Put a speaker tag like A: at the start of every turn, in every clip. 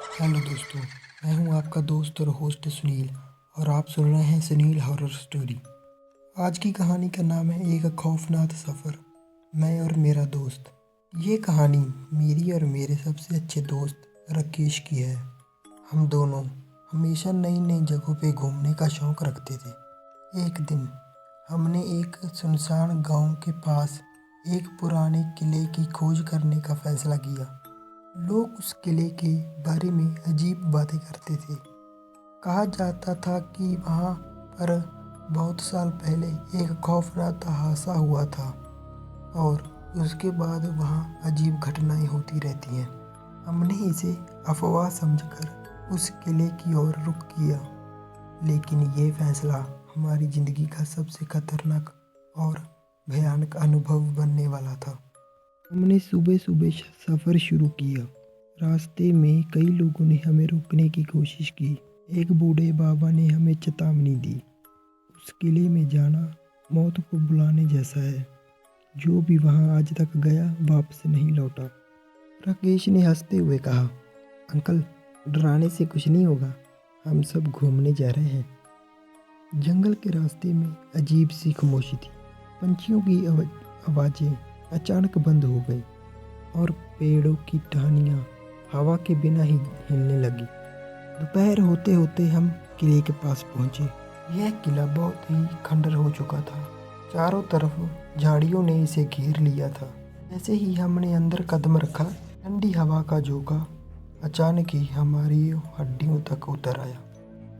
A: Hello दोस्तों, मैं हूं आपका दोस्त और होस्ट सुनील और आप सुन रहे हैं सुनील हॉरर स्टोरी। आज की कहानी का नाम है एक खौफनाक सफ़र, मैं और मेरा दोस्त। ये कहानी मेरी और मेरे सबसे अच्छे दोस्त राकेश की है। हम दोनों हमेशा नई नई जगहों पे घूमने का शौक रखते थे। एक दिन हमने एक सुनसान गांव के पास एक पुराने किले की खोज करने का फैसला किया। लोग उस किले के बारे में अजीब बातें करते थे। कहा जाता था कि वहाँ पर बहुत साल पहले एक खौफनाक हादसा हुआ था और उसके बाद वहाँ अजीब घटनाएं होती रहती हैं। हमने इसे अफवाह समझकर उस किले की ओर रुख किया, लेकिन ये फैसला हमारी ज़िंदगी का सबसे खतरनाक और भयानक अनुभव बनने वाला था। हमने सुबह सुबह सफ़र शुरू किया। रास्ते में कई लोगों ने हमें रोकने की कोशिश की। एक बूढ़े बाबा ने हमें चेतावनी दी, उस किले में जाना मौत को बुलाने जैसा है। जो भी वहाँ आज तक गया वापस नहीं लौटा। राकेश ने हंसते हुए कहा, अंकल, डराने से कुछ नहीं होगा, हम सब घूमने जा रहे हैं। जंगल के रास्ते में अजीब सी खामोशी थी। पंछियों की आवाज़ें अचानक बंद हो गई और पेड़ों की टहनियाँ हवा के बिना ही हिलने लगी। दोपहर होते होते हम किले के पास पहुँचे। यह किला बहुत ही खंडर हो चुका था। चारों तरफ झाड़ियों ने इसे घेर लिया था। जैसे ही हमने अंदर कदम रखा, ठंडी हवा का झोंका अचानक ही हमारी हड्डियों तक उतर आया।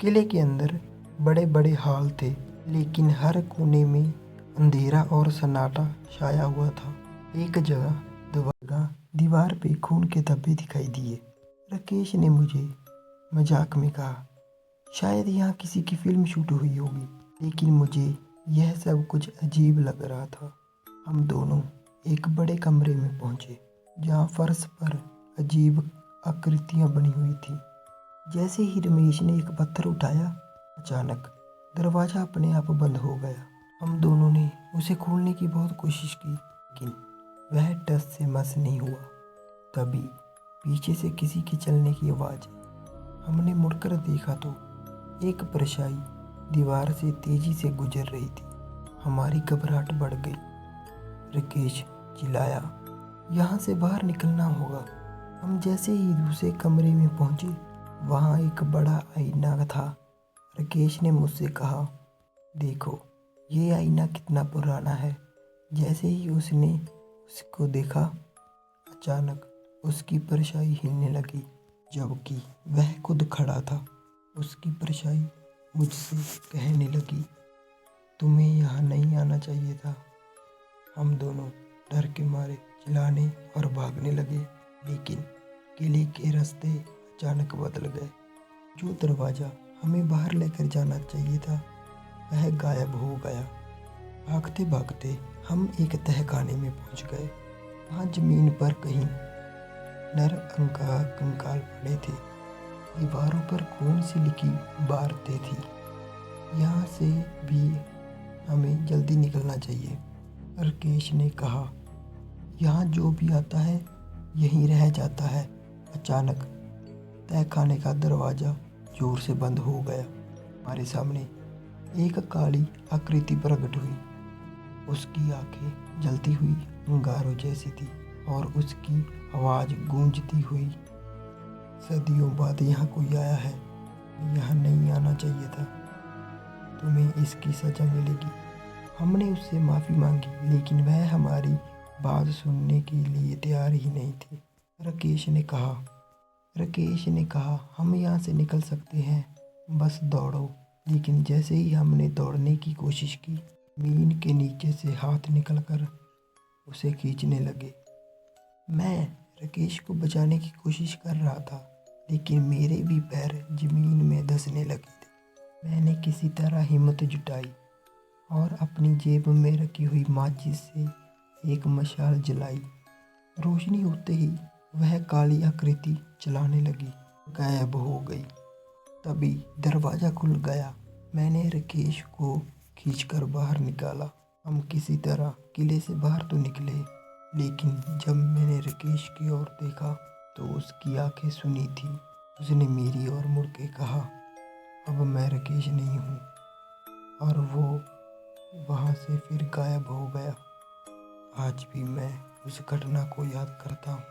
A: किले के अंदर बड़े बड़े हॉल थे, लेकिन हर कोने में अंधेरा और सन्नाटा छाया हुआ था। एक जगह दीवार पे खून के धब्बे दिखाई दिए। राकेश ने मुझे मजाक में कहा, शायद यहाँ किसी की फिल्म शूट हुई होगी, लेकिन मुझे यह सब कुछ अजीब लग रहा था। हम दोनों एक बड़े कमरे में पहुंचे, जहाँ फर्श पर अजीब आकृतियाँ बनी हुई थी। जैसे ही रमेश ने एक पत्थर उठाया, अचानक दरवाज़ा अपने आप बंद हो गया। हम दोनों ने उसे खोलने की बहुत कोशिश की, लेकिन वह टस से मस नहीं हुआ। तभी पीछे से किसी के चलने की आवाज़। हमने मुड़कर देखा तो एक परछाई दीवार से तेजी से गुजर रही थी। हमारी घबराहट बढ़ गई। राकेश चिल्लाया, यहाँ से बाहर निकलना होगा। हम जैसे ही दूसरे कमरे में पहुंचे, वहाँ एक बड़ा आईना था। राकेश ने मुझसे कहा, देखो ये आईना कितना पुराना है। जैसे ही उसने उसको देखा, अचानक उसकी परछाई हिलने लगी, जबकि वह खुद खड़ा था। उसकी परछाई मुझसे कहने लगी, तुम्हें यहाँ नहीं आना चाहिए था। हम दोनों डर के मारे चिल्लाने और भागने लगे, लेकिन किले के रास्ते अचानक बदल गए। जो दरवाज़ा हमें बाहर लेकर जाना चाहिए था, वह गायब हो गया। भागते भागते हम एक तहखाने में पहुंच गए। वहाँ जमीन पर कहीं नर कंकाल पड़े थे। दीवारों पर खून से लिखी इबारतें थी। यहाँ से भी हमें जल्दी निकलना चाहिए। राकेश ने कहा, यहाँ जो भी आता है यहीं रह जाता है। अचानक तहखाने का दरवाज़ा जोर से बंद हो गया। हमारे सामने एक काली आकृति प्रकट हुई। उसकी आंखें जलती हुई अंगारों जैसी थी और उसकी आवाज़ गूंजती हुई, सदियों बाद यहाँ कोई आया है, यहाँ नहीं आना चाहिए था, तुम्हें इसकी सज़ा मिलेगी। हमने उससे माफ़ी मांगी, लेकिन वह हमारी बात सुनने के लिए तैयार ही नहीं थी। राकेश ने कहा, हम यहाँ से निकल सकते हैं, बस दौड़ो। लेकिन जैसे ही हमने दौड़ने की कोशिश की, ज़मीन के नीचे से हाथ निकलकर उसे खींचने लगे। मैं राकेश को बचाने की कोशिश कर रहा था, लेकिन मेरे भी पैर ज़मीन में धंसने लगे थे। मैंने किसी तरह हिम्मत जुटाई और अपनी जेब में रखी हुई माचिस से एक मशाल जलाई। रोशनी होते ही वह काली आकृति चलाने लगी, गायब हो गई। तभी दरवाज़ा खुल गया। मैंने राकेश को खींचकर बाहर निकाला। हम किसी तरह किले से बाहर तो निकले, लेकिन जब मैंने राकेश की ओर देखा तो उसकी आंखें सुनी थी उसने मेरी ओर मुड़ के कहा, अब मैं राकेश नहीं हूँ। और वो वहाँ से फिर गायब हो गया। आज भी मैं उस घटना को याद करता हूँ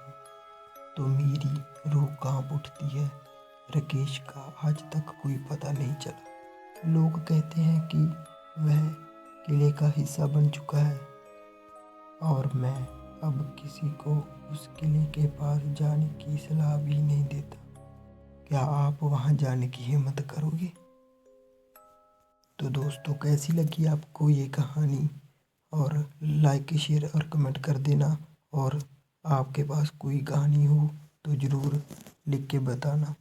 A: तो मेरी रूह कांप उठती है। राकेश का आज तक कोई पता नहीं चला। लोग कहते हैं कि वह किले का हिस्सा बन चुका है और मैं अब किसी को उस किले के पास जाने की सलाह भी नहीं देता। क्या आप वहां जाने की हिम्मत करोगे? तो दोस्तों, कैसी लगी आपको ये कहानी? और लाइक शेयर और कमेंट कर देना। और आपके पास कोई कहानी हो तो ज़रूर लिख के बताना।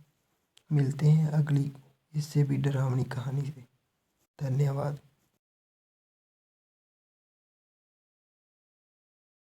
A: मिलते हैं अगली इससे भी डरावनी कहानी से। धन्यवाद।